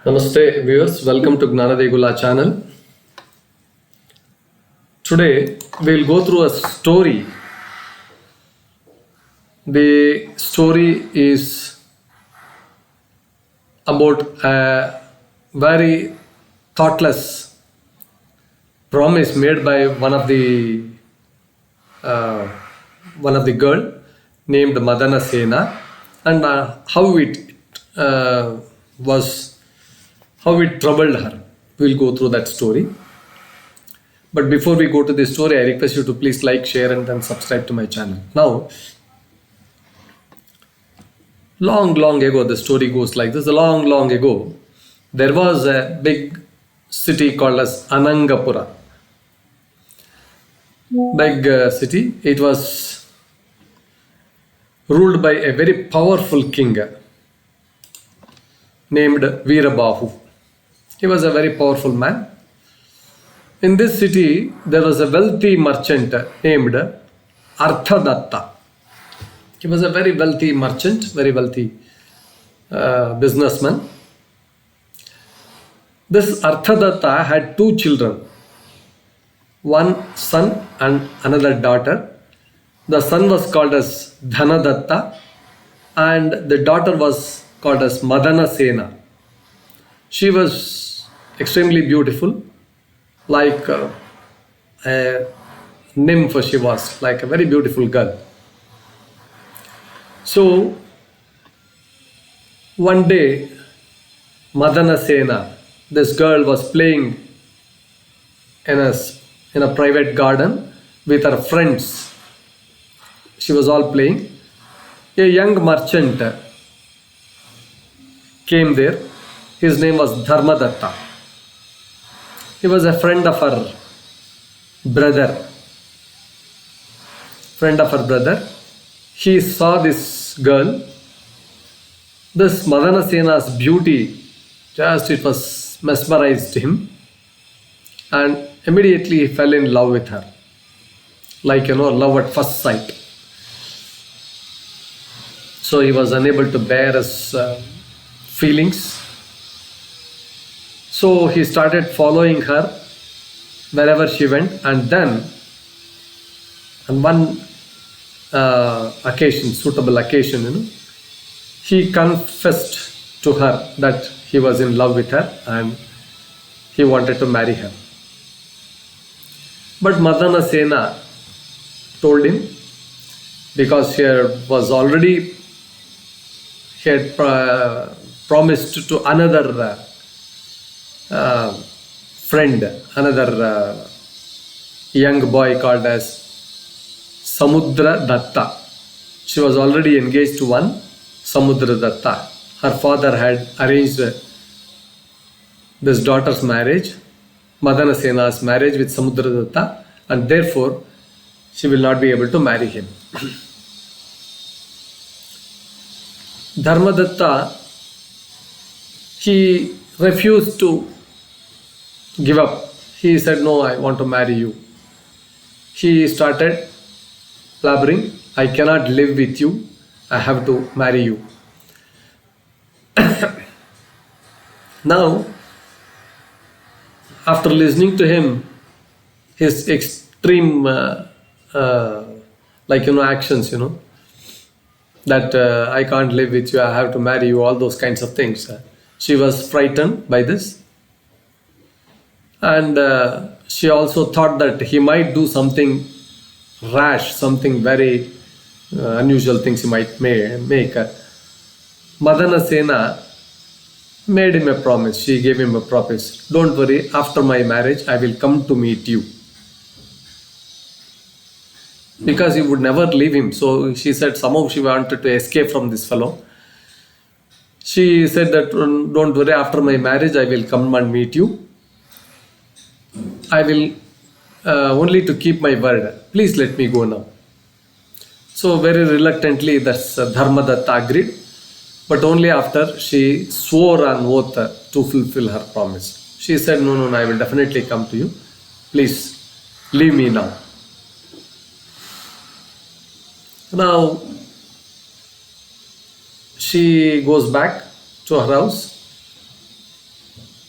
Namaste viewers, welcome to Gnanadegula channel. Today we'll go through a story. The story is about a very thoughtless promise made by uh, one of the girl named Madanasená, and uh, was how it troubled her. We'll go through that story. But before we go to the story, I request you to please like, share, and then subscribe to my channel. Now, long ago, the story goes like this. Long ago, there was a big city called as Anangapura. Big city. It was ruled by a very powerful king named Veerabahu. He was a very powerful man. In this city, there was a wealthy merchant named Arthadatta. He was a very wealthy merchant, very wealthy businessman. This Arthadatta had two children, one son and another daughter. The son was called as Dharmadatta and the daughter was called as Madanasená. She was extremely beautiful, like a nymph she was, like a very beautiful girl. So, one day, Madanasená, this girl was playing in a private garden with her friends. She was all playing. A young merchant came there. His name was Dharmadatta. He was a friend of her brother. He saw this girl. This Madanasena's beauty, just it was mesmerized him. And immediately he fell in love with her. Like, love at first sight. So he was unable to bear his feelings. So he started following her wherever she went, and then on one suitable occasion, he confessed to her that he was in love with her and he wanted to marry her. But Madanasená told him, because he had promised to another friend, another young boy called as Samudradatta. She was already engaged to one Samudradatta. Her father had arranged this daughter's marriage, Madanasena's marriage with Samudradatta, and therefore she will not be able to marry him. Dharmadatta, he refused to give up. He said, "No, I want to marry you." He started blabbering, "I cannot live with you. I have to marry you." Now, after listening to him, his extreme actions, that I can't live with you, I have to marry you, all those kinds of things. She was frightened by this. And she also thought that he might do something rash, something very unusual things he might make. Madanasená made him a promise. She gave him a promise. "Don't worry, after my marriage, I will come to meet you." Because he would never leave him. So she said somehow she wanted to escape from this fellow. She said that, "Don't worry, after my marriage, I will come and meet you. I will only to keep my word. Please let me go now." So very reluctantly, that's Dharmadatta agreed, but only after she swore an oath to fulfill her promise. She said, No, I will definitely come to you. Please leave me now." Now she goes back to her house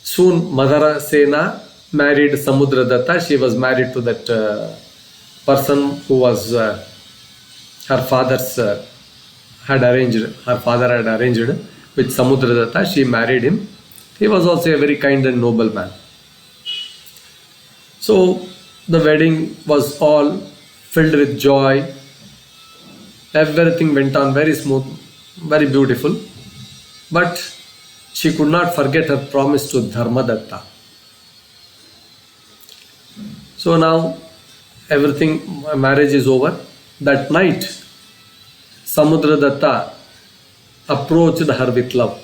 Soon Madanasená married Samudradatta. She was married to that person who was her father's had arranged. Her father had arranged with Samudradatta. She married him. He was also a very kind and noble man. So the wedding was all filled with joy. Everything went on very smooth, very beautiful. But she could not forget her promise to Dharmadatta. So now everything, marriage is over. That night, Samudradatta approached her with love.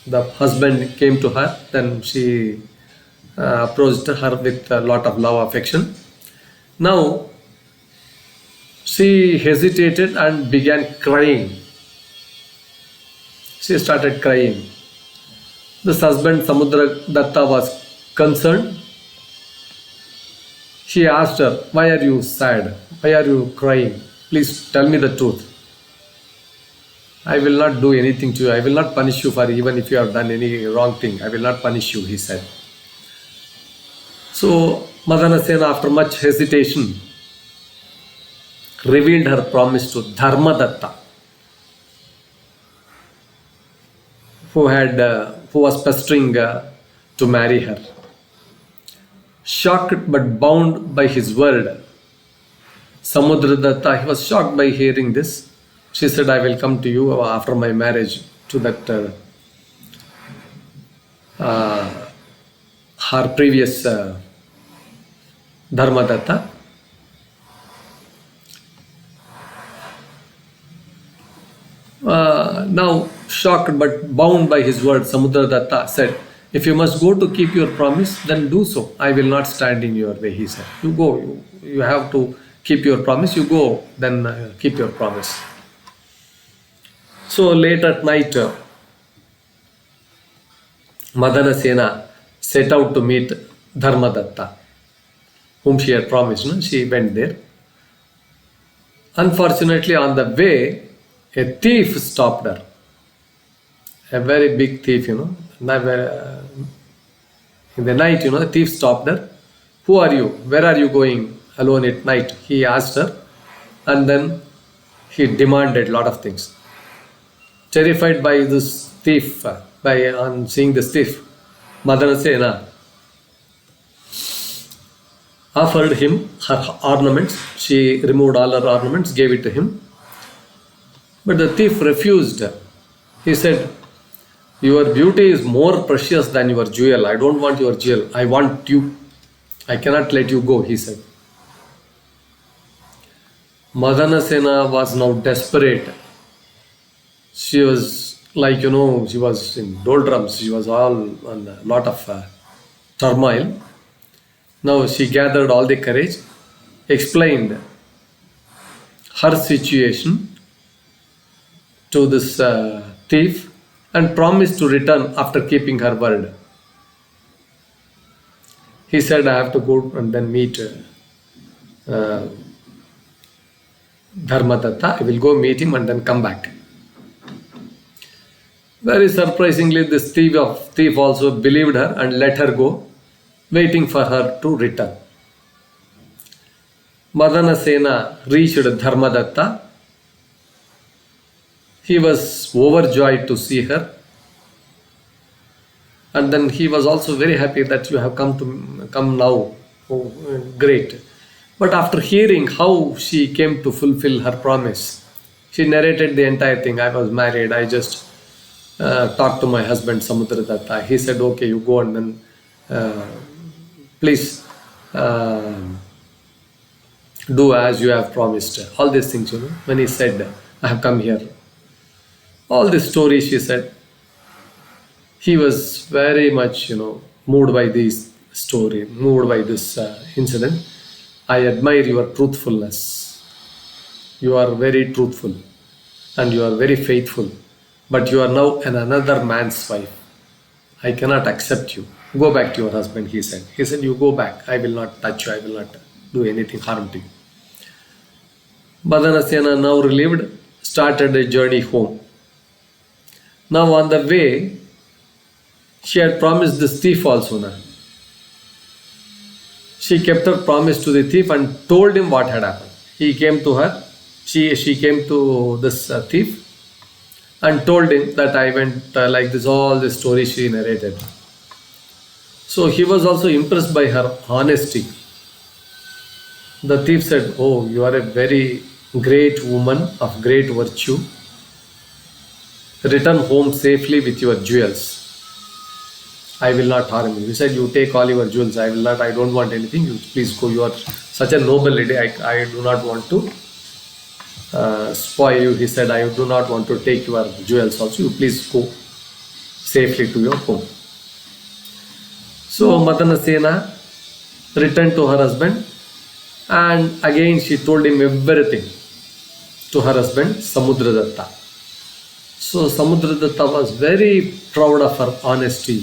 The husband came to her, then she approached her with a lot of love, affection. Now, she hesitated and began crying. She started crying. This husband, Samudradatta, was concerned. She asked her, "Why are you sad? Why are you crying? Please tell me the truth. I will not do anything to you. I will not punish you for even if you have done any wrong thing. I will not punish you," he said. So Madanasená, after much hesitation, revealed her promise to Dharmadatta, who was pestering to marry her. Shocked but bound by his word, Samudradatta, he was shocked by hearing this. She said, "I will come to you after my marriage," to that her previous Dharmadatta. Now, shocked but bound by his word, Samudradatta said, "If you must go to keep your promise, then do so. I will not stand in your way," he said. "You go. You have to keep your promise. You go, then keep your promise." So late at night, Madanasená set out to meet Dharmadatta, whom she had promised. No? She went there. Unfortunately, on the way, a thief stopped her. A very big thief, in the night, the thief stopped her. "Who are you? Where are you going alone at night?" he asked her. And then he demanded a lot of things. Terrified by this thief, on seeing this thief, Madanasená offered him her ornaments. She removed all her ornaments, gave it to him. But the thief refused. He said, "Your beauty is more precious than your jewel. I don't want your jewel. I want you. I cannot let you go," he said. Madanasená was now desperate. She was like, she was in doldrums. She was all on a lot of turmoil. Now she gathered all the courage, explained her situation to this thief, and promised to return after keeping her word. He said, "I have to go and then meet Dharmadatta. I will go meet him and then come back." Very surprisingly, this thief also believed her and let her go, waiting for her to return. Madanasená reached Dharmadatta. He was overjoyed to see her. And then he was also very happy that you have come now. Oh, great. But after hearing how she came to fulfill her promise, she narrated the entire thing. "I was married. I just talked to my husband Samudradatta. He said, okay, you go and then please do as you have promised." All these things, when he said, "I have come here." All this story, she said. He was very much, moved by this story, moved by this incident. "I admire your truthfulness. You are very truthful and you are very faithful. But you are now another man's wife. I cannot accept you. Go back to your husband," he said. He said, "You go back. I will not touch you. I will not do anything harm to you." Madanasená, now relieved, started a journey home. Now on the way, she had promised this thief also. Na. She kept her promise to the thief and told him what had happened. He came to her, she came to this thief and told him that I went like this, all the story she narrated. So he was also impressed by her honesty. The thief said, "Oh, you are a very great woman of great virtue. Return home safely with your jewels. I will not harm you." He said, "You take all your jewels. I will not. I don't want anything. You please go. You are such a noble lady. I do not want to spoil you." He said, "I do not want to take your jewels also. You please go safely to your home." So Madanaseena returned to her husband, and again she told him everything to her husband Samudradatta. So Samudradatta was very proud of her honesty,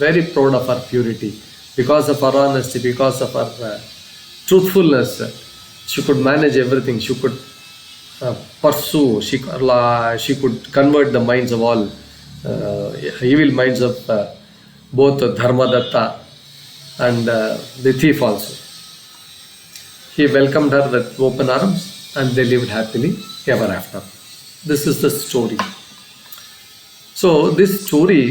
very proud of her purity. Because of her honesty, because of her truthfulness, she could manage everything. She could pursue, she could convert the minds of all evil minds of both Dharmadatta and the thief also. He welcomed her with open arms and they lived happily ever after. This is the story. So this story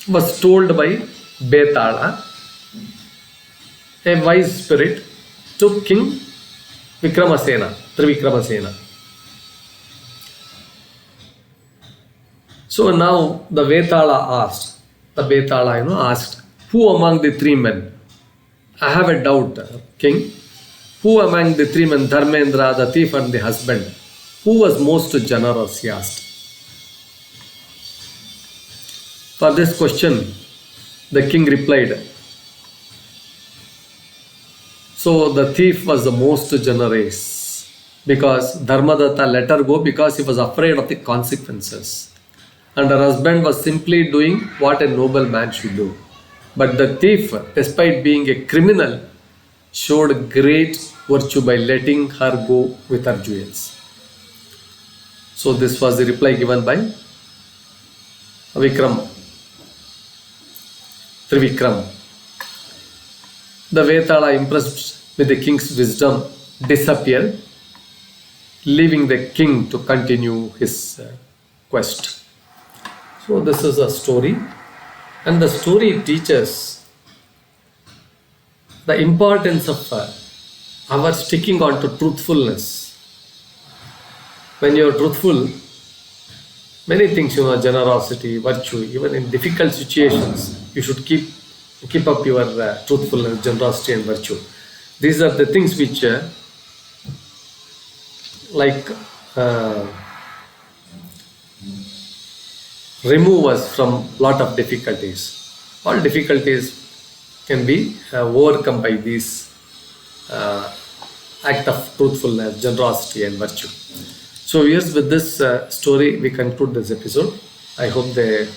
was told by Vetala, a wise spirit, to King Vikramasena, Trivikramasena. So now the Vetala asked, "Who among the three men?" "I have a doubt, king. Who among the three men, Dharmendra, the thief and the husband, who was most generous?" he asked. For this question, the king replied, "So the thief was the most generous because Dharmadatta let her go because he was afraid of the consequences. And her husband was simply doing what a noble man should do. But the thief, despite being a criminal, showed great virtue by letting her go with her jewels." So this was the reply given by Trivikram. The Vetala, impressed with the king's wisdom, disappeared, leaving the king to continue his quest. So this is a story, and the story teaches the importance of our sticking on to truthfulness. When you are truthful, many things, generosity, virtue, even in difficult situations, you should keep up your truthfulness, generosity and virtue. These are the things which remove us from lot of difficulties. All difficulties can be overcome by this act of truthfulness, generosity and virtue. So yes, with this story we conclude this episode. I hope the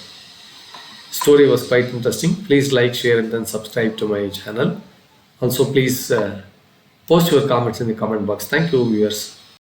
story was quite interesting. Please like, share and then subscribe to my channel. Also please post your comments in the comment box. Thank you, viewers.